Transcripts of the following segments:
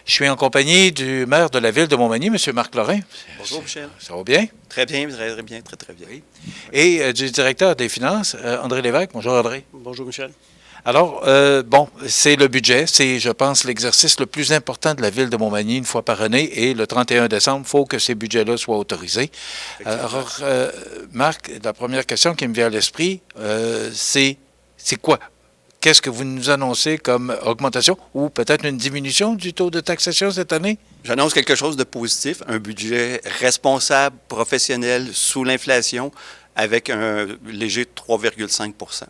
Je suis en compagnie du maire de la ville de Montmagny, M. Marc Lorrain. Bonjour, Michel. Ça va bien? Très bien, très bien, très bien. Oui. Et du directeur des finances, André Lévesque. Bonjour, André. Bonjour, Michel. Alors, c'est le budget. C'est, je pense, l'exercice le plus important de la ville de Montmagny une fois par année. Et le 31 décembre, il faut que ces budgets-là soient autorisés. Alors, Marc, la première question qui me vient à l'esprit, c'est quoi? Qu'est-ce que vous nous annoncez comme augmentation ou peut-être une diminution du taux de taxation cette année? J'annonce quelque chose de positif, un budget responsable, professionnel, sous l'inflation, avec un léger 3,5 %.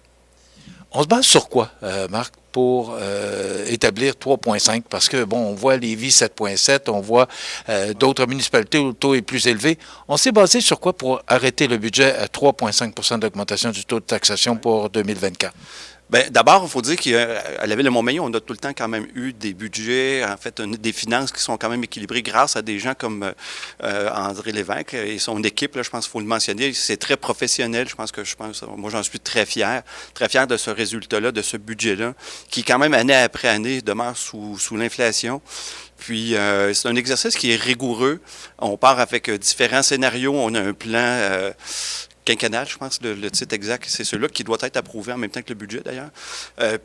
On se base sur quoi, Marc, pour établir 3,5? Parce que, bon, on voit Lévis 7,7, on voit d'autres municipalités où le taux est plus élevé. On s'est basé sur quoi pour arrêter le budget à 3,5 % d'augmentation du taux de taxation pour 2024? Bien, d'abord, il faut dire qu'à la Ville de Montmagny, on a tout le temps quand même eu des budgets, en fait, des finances qui sont quand même équilibrées grâce à des gens comme André Lévesque et son équipe. Là, je pense qu'il faut le mentionner. C'est très professionnel. Moi, j'en suis très fier de ce résultat-là, de ce budget-là, qui quand même, année après année, demeure sous l'inflation. Puis, c'est un exercice qui est rigoureux. On part avec différents scénarios. On a un plan quinquennal, je pense, le titre exact, c'est celui-là qui doit être approuvé en même temps que le budget, d'ailleurs.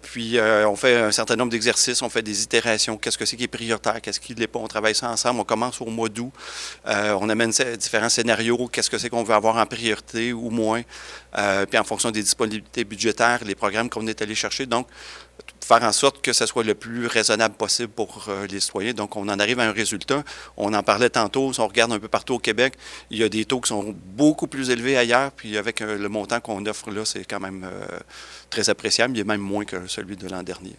Puis, on fait un certain nombre d'exercices, on fait des itérations. Qu'est-ce que c'est qui est prioritaire? Qu'est-ce qui ne l'est pas? On travaille ça ensemble. On commence au mois d'août. On amène différents scénarios. Qu'est-ce que c'est qu'on veut avoir en priorité ou moins? Puis, en fonction des disponibilités budgétaires, les programmes qu'on est allé chercher. Donc, faire en sorte que ce soit le plus raisonnable possible pour les citoyens. Donc, on en arrive à un résultat. On en parlait tantôt. Si on regarde un peu partout au Québec, il y a des taux qui sont beaucoup plus élevés ailleurs. Puis, avec le montant qu'on offre là, c'est quand même très appréciable. Il est même moins que celui de l'an dernier.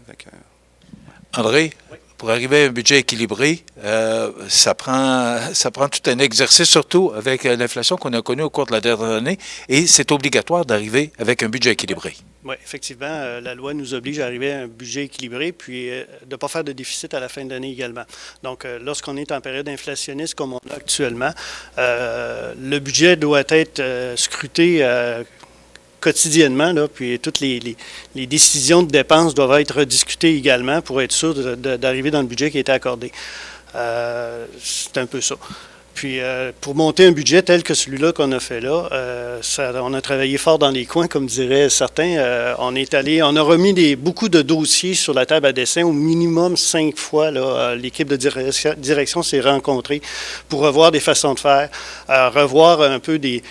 André, oui. Pour arriver à un budget équilibré, ça prend tout un exercice, surtout avec l'inflation qu'on a connue au cours de la dernière année. Et c'est obligatoire d'arriver avec un budget équilibré. Oui, effectivement, la loi nous oblige à arriver à un budget équilibré, puis de ne pas faire de déficit à la fin de l'année également. Donc, lorsqu'on est en période inflationniste comme on a actuellement, le budget doit être scruté quotidiennement, là, puis toutes les décisions de dépenses doivent être rediscutées également pour être sûr d'arriver dans le budget qui a été accordé. C'est un peu ça. Puis, pour monter un budget tel que celui-là qu'on a fait là, on a travaillé fort dans les coins, comme diraient certains. On a remis beaucoup de dossiers sur la table à dessin, au minimum 5 fois. L'équipe de direction s'est rencontrée pour revoir des façons de faire, revoir un peu des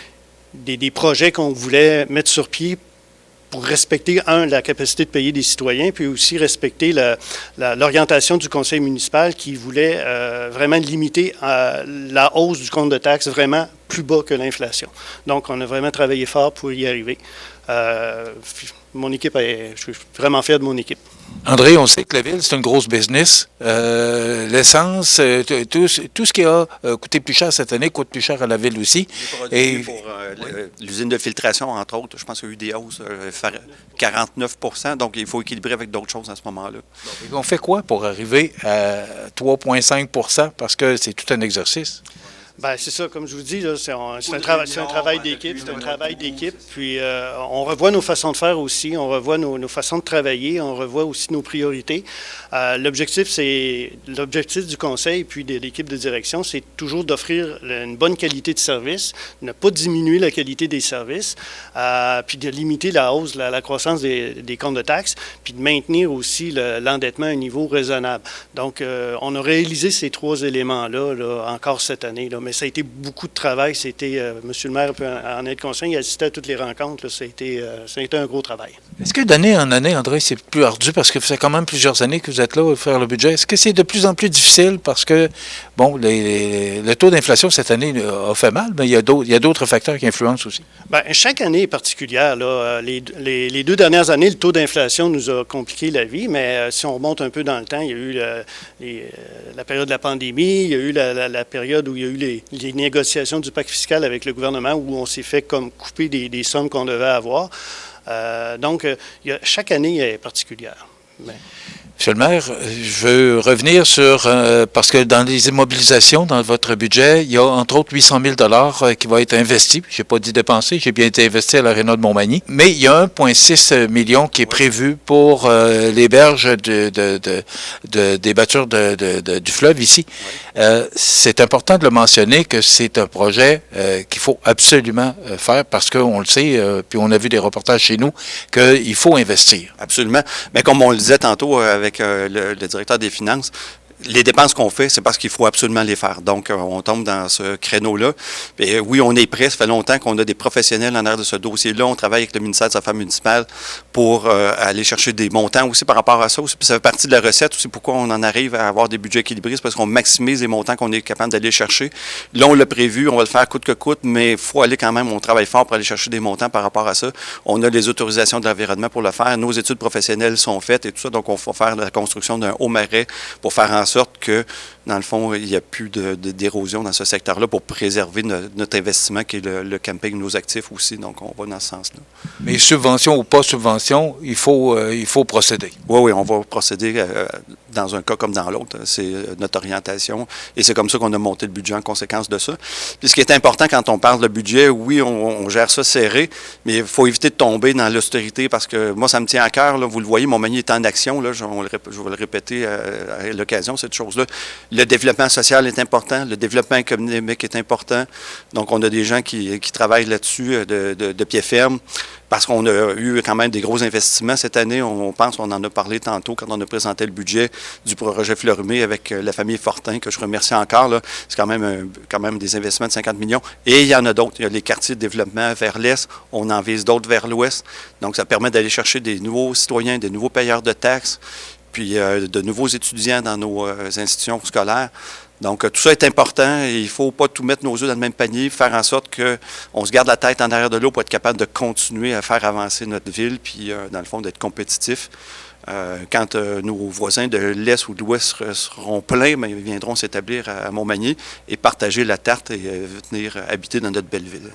projets qu'on voulait mettre sur pied pour respecter, la capacité de payer des citoyens, puis aussi respecter l'orientation du conseil municipal qui voulait vraiment limiter la hausse du compte de taxes vraiment plus bas que l'inflation. Donc, on a vraiment travaillé fort pour y arriver. Je suis vraiment fier de mon équipe. André, on sait que la ville, c'est une grosse business. L'essence, tout ce qui a coûté plus cher cette année coûte plus cher à la ville aussi. Et pour l'usine de filtration, entre autres, je pense qu'il y a eu des hausses 49 %, donc il faut équilibrer avec d'autres choses à ce moment-là. Et on fait quoi pour arriver à 3,5 % parce que c'est tout un exercice? Bien, c'est ça, comme je vous dis, c'est un travail d'équipe. Puis on revoit nos façons de faire aussi, on revoit nos façons de travailler, on revoit aussi nos priorités. L'objectif du conseil puis de l'équipe de direction, c'est toujours d'offrir une bonne qualité de service, ne pas diminuer la qualité des services, puis de limiter la hausse, la croissance des comptes de taxes, puis de maintenir aussi l'endettement à un niveau raisonnable. Donc, on a réalisé ces 3 éléments-là encore cette année. Mais ça a été beaucoup de travail. Monsieur le maire peut en être conscient, il assistait à toutes les rencontres. Ça a été un gros travail. Est-ce que d'année en année, André, c'est plus ardu parce que ça fait quand même plusieurs années que vous êtes là à faire le budget? Est-ce que c'est de plus en plus difficile parce que, bon, le taux d'inflation cette année a fait mal, mais il y a d'autres facteurs qui influencent aussi? Bien, chaque année est particulière. Les 2 dernières années, le taux d'inflation nous a compliqué la vie, mais si on remonte un peu dans le temps, il y a eu la période de la pandémie, il y a eu la période où il y a eu les négociations du pacte fiscal avec le gouvernement où on s'est fait comme couper des sommes qu'on devait avoir. Donc, chaque année est particulière. Mais... Monsieur le maire, je veux revenir sur, parce que dans les immobilisations, dans votre budget, il y a entre autres 800 000 $ qui va être investi. Je n'ai pas dit dépenser, j'ai bien été investi à l'Aréna de Montmagny. Mais il y a 1,6 million qui est prévu pour les berges des battures du fleuve ici. C'est important de le mentionner que c'est un projet qu'il faut absolument faire parce qu'on le sait, puis on a vu des reportages chez nous, qu'il faut investir. Absolument. Mais comme on le disait tantôt avec le directeur des finances, les dépenses qu'on fait, c'est parce qu'il faut absolument les faire. Donc, on tombe dans ce créneau-là. Et oui, on est prêt. Ça fait longtemps qu'on a des professionnels en arrière de ce dossier-là. On travaille avec le ministère des Affaires municipales pour aller chercher des montants aussi par rapport à ça. Aussi. Puis ça fait partie de la recette aussi. Pourquoi on en arrive à avoir des budgets équilibrés? C'est parce qu'on maximise les montants qu'on est capable d'aller chercher. Là, on l'a prévu. On va le faire coûte que coûte, mais il faut aller quand même. On travaille fort pour aller chercher des montants par rapport à ça. On a les autorisations de l'environnement pour le faire. Nos études professionnelles sont faites et tout ça. Donc, on va faire la construction d'un haut marais pour faire en sorte que, dans le fond, il n'y a plus d'érosion dans ce secteur-là pour préserver notre investissement qui est le camping, nos actifs aussi. Donc, on va dans ce sens-là. Mais subvention ou pas subvention, il faut procéder. Oui, on va procéder dans un cas comme dans l'autre. C'est notre orientation et c'est comme ça qu'on a monté le budget en conséquence de ça. Puis ce qui est important quand on parle de budget, oui, on gère ça serré, mais il faut éviter de tomber dans l'austérité parce que moi, ça me tient à cœur. Là, vous le voyez, Montmagny est en action. Là, je vais le répéter à l'occasion, cette chose-là. Le développement social est important, le développement économique est important. Donc, on a des gens qui travaillent là-dessus de pied ferme. Parce qu'on a eu quand même des gros investissements cette année. On en a parlé tantôt quand on a présenté le budget du projet Fleurumé avec la famille Fortin, que je remercie encore. Là. C'est quand même des investissements de 50 millions. Et il y en a d'autres. Il y a les quartiers de développement vers l'est. On en vise d'autres vers l'ouest. Donc, ça permet d'aller chercher des nouveaux citoyens, des nouveaux payeurs de taxes, puis de nouveaux étudiants dans nos institutions scolaires. Donc, tout ça est important et il ne faut pas tout mettre nos œufs dans le même panier, faire en sorte qu'on se garde la tête en arrière de l'eau pour être capable de continuer à faire avancer notre ville, puis dans le fond, d'être compétitif. Quand nos voisins de l'Est ou de l'Ouest seront pleins, bien, ils viendront s'établir à Montmagny et partager la tarte et venir habiter dans notre belle ville.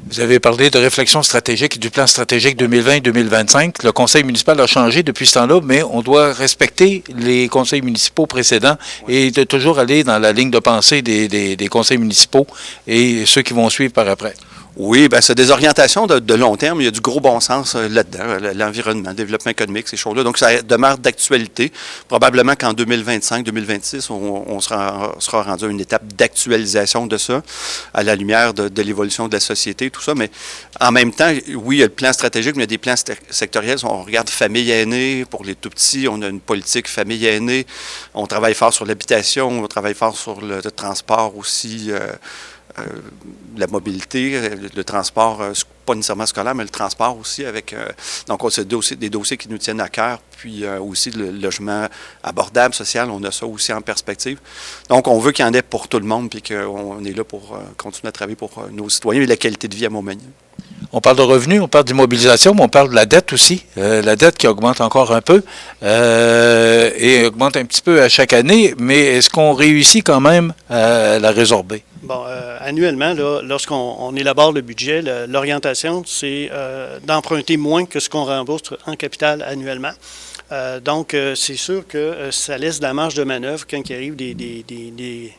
Vous avez parlé de réflexion stratégique et du plan stratégique 2020-2025. Le conseil municipal a changé depuis ce temps-là, mais on doit respecter les conseils municipaux précédents et de toujours aller dans la ligne de pensée des conseils municipaux et ceux qui vont suivre par après. Oui, bien, c'est des orientations de long terme. Il y a du gros bon sens là-dedans, l'environnement, le développement économique, ces choses-là. Donc, ça demeure d'actualité. Probablement qu'en 2025-2026, on sera rendu à une étape d'actualisation de ça, à la lumière de l'évolution de la société, tout ça. Mais en même temps, oui, il y a le plan stratégique, mais il y a des plans sectoriels. On regarde famille aînée pour les tout-petits. On a une politique famille aînée. On travaille fort sur l'habitation. On travaille fort sur le transport aussi. La mobilité, le transport, pas nécessairement scolaire, mais le transport aussi avec... donc, c'est des dossiers qui nous tiennent à cœur, puis aussi le logement abordable, social, on a ça aussi en perspective. Donc, on veut qu'il y en ait pour tout le monde, puis qu'on est là pour continuer à travailler pour nos citoyens et la qualité de vie à Montmagny. On parle de revenus, on parle d'immobilisation, mais on parle de la dette aussi. La dette qui augmente encore un peu et augmente un petit peu à chaque année, mais est-ce qu'on réussit quand même à la résorber? Bon, annuellement, là, lorsqu'on élabore le budget, l'orientation, c'est d'emprunter moins que ce qu'on rembourse en capital annuellement. Donc, c'est sûr que ça laisse de la marge de manœuvre quand il arrive des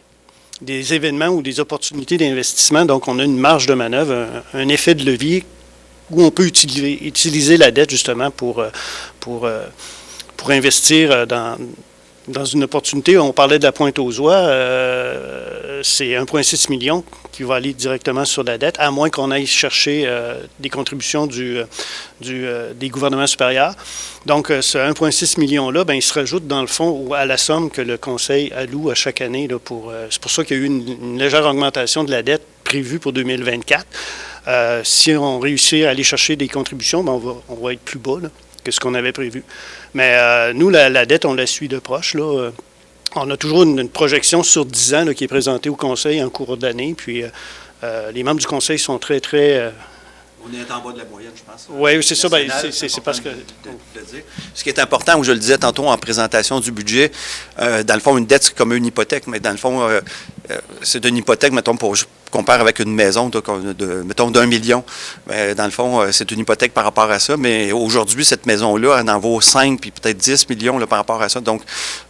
événements ou des opportunités d'investissement. Donc, on a une marge de manœuvre, un effet de levier où on peut utiliser la dette justement pour investir dans une opportunité. On parlait de la Pointe-aux-Oies, c'est 1,6 million qui va aller directement sur la dette, à moins qu'on aille chercher des contributions des gouvernements supérieurs. Donc, ce 1,6 million-là, bien, il se rajoute dans le fond à la somme que le Conseil alloue à chaque année. Là, c'est pour ça qu'il y a eu une légère augmentation de la dette prévue pour 2024. Si on réussit à aller chercher des contributions, bien, on va être plus bas là, que ce qu'on avait prévu. Mais nous, la dette, on la suit de proche. Là. On a toujours une projection sur 10 ans là, qui est présentée au Conseil en cours d'année. Puis les membres du Conseil sont très, très... On est en bas de la moyenne, je pense. Oui, c'est ça. Ben, c'est parce que... de dire. Ce qui est important, où je le disais tantôt en présentation du budget, dans le fond, une dette, c'est comme une hypothèque, mais dans le fond, c'est une hypothèque, mettons, pour compare avec une maison mettons, d'1 million, bien, dans le fond, c'est une hypothèque par rapport à ça. Mais aujourd'hui, cette maison-là, elle en vaut 5 puis peut-être 10 millions là, par rapport à ça. Donc,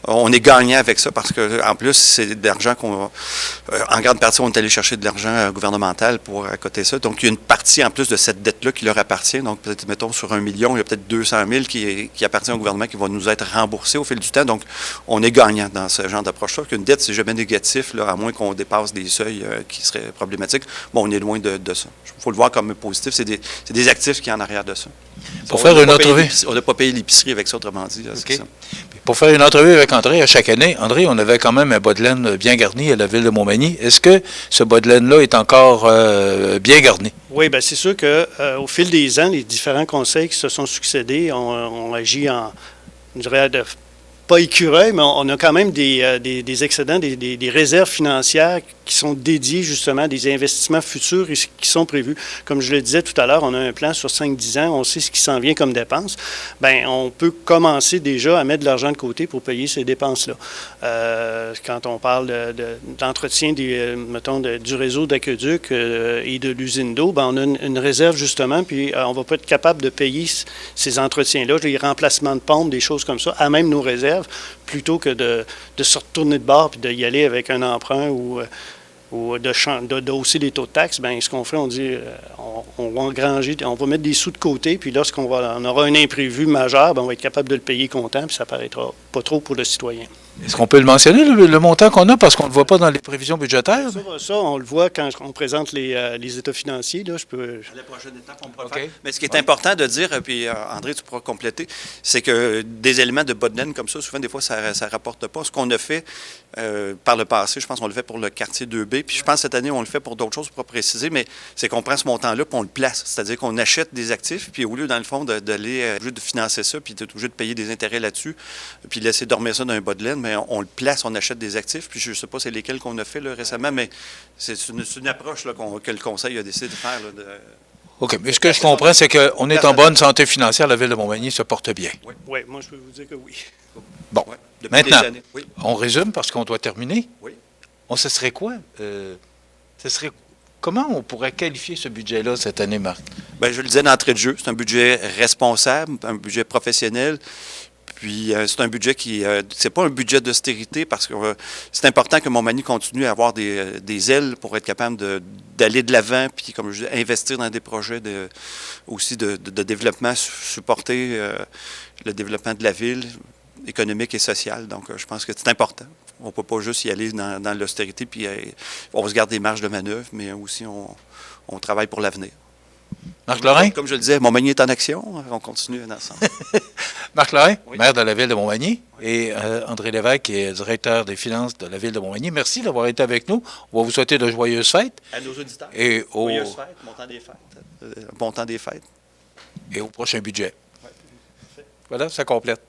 on est gagnant avec ça parce que en plus, c'est de l'argent en grande partie, on est allé chercher de l'argent gouvernemental pour accoter ça. Donc, il y a une partie en plus de cette dette-là qui leur appartient. Donc, peut-être, mettons, sur 1 million, il y a peut-être 200 000 qui appartient au gouvernement qui va nous être remboursé au fil du temps. Donc, on est gagnant dans ce genre d'approche-là. Qu'une dette, c'est jamais négatif, là, à moins qu'on dépasse des seuils qui seraient problématiques. Bon, on est loin de ça. Il faut le voir comme positif. C'est des actifs qui sont en arrière de ça. Pour faire une entrevue. On n'a pas payé l'épicerie avec ça, autrement dit. Là, c'est ça. Pour faire une entrevue avec André à chaque année, André, on avait quand même un bas de laine bien garni à la ville de Montmagny. Est-ce que ce bas de laine-là est encore bien garni? Oui, bien c'est sûr qu'au fil des ans, les différents conseils qui se sont succédés ont agi en, je dirais, pas écureuil, mais on a quand même des excédents, des réserves financières qui sont dédiées justement à des investissements futurs et qui sont prévus. Comme je le disais tout à l'heure, on a un plan sur 5-10 ans, on sait ce qui s'en vient comme dépenses. Bien, on peut commencer déjà à mettre de l'argent de côté pour payer ces dépenses-là. Quand on parle d'entretien du réseau d'aqueduc et de l'usine d'eau, bien, on a une réserve justement, puis on va pas être capable de payer ces entretiens-là, les remplacements de pompes, des choses comme ça, à même nos réserves, plutôt que de se retourner de bord puis d'y aller avec un emprunt ou de hausser les taux de taxes. Bien, ce qu'on fait, on dit, on va engranger, on va mettre des sous de côté, puis lorsqu'on aura un imprévu majeur, bien, on va être capable de le payer comptant, puis ça paraîtra pas trop pour le citoyen. Est-ce qu'on peut le mentionner, le montant qu'on a, parce qu'on ne le voit pas dans les prévisions budgétaires? Ça, on le voit quand on présente les états financiers. Là, la prochaine étape, on pourra faire. Mais ce qui est important de dire, puis André, tu pourras compléter, c'est que des éléments de bas de laine comme ça, souvent, des fois, ça ne rapporte pas. Ce qu'on a fait par le passé, je pense qu'on le fait pour le quartier 2B, puis je pense que cette année, on le fait pour d'autres choses, pour préciser, mais c'est qu'on prend ce montant-là, puis on le place. C'est-à-dire qu'on achète des actifs, puis au lieu, dans le fond, d'aller obligé de financer ça, puis d'être obligé de payer des intérêts là-dessus, puis laisser dormir ça dans un bas de laine, mais on le place, on achète des actifs, puis je ne sais pas c'est lesquels qu'on a fait là, récemment, mais c'est une approche là, que le Conseil a décidé de faire. Là, OK, mais ce que je comprends, c'est qu'on est en bonne santé financière, la ville de Montmagny se porte bien. Oui, moi je peux vous dire que oui. Bon, maintenant, on résume parce qu'on doit terminer. Oui. Ce serait quoi? Comment on pourrait qualifier ce budget-là cette année, Marc? Bien, je le disais d'entrée de jeu, c'est un budget responsable, un budget professionnel. Puis, c'est un budget c'est pas un budget d'austérité parce que c'est important que Montmagny continue à avoir des ailes pour être capable d'aller de l'avant, puis, comme je dis, investir dans des projets aussi de développement, supporter le développement de la ville, économique et social. Donc, je pense que c'est important. On ne peut pas juste y aller dans l'austérité, puis on se garde des marges de manœuvre, mais aussi on travaille pour l'avenir. Marc Lorrain? Comme je le disais, Montmagny est en action. On continue ensemble. Marc Lorrain, maire de la ville de Montmagny, et André Lévesque, qui est directeur des finances de la ville de Montmagny. Merci d'avoir été avec nous. On va vous souhaiter de joyeuses fêtes. À nos auditeurs. Joyeuses fêtes, bon temps des fêtes. Bon temps des fêtes. Et au prochain budget. Voilà, ça complète.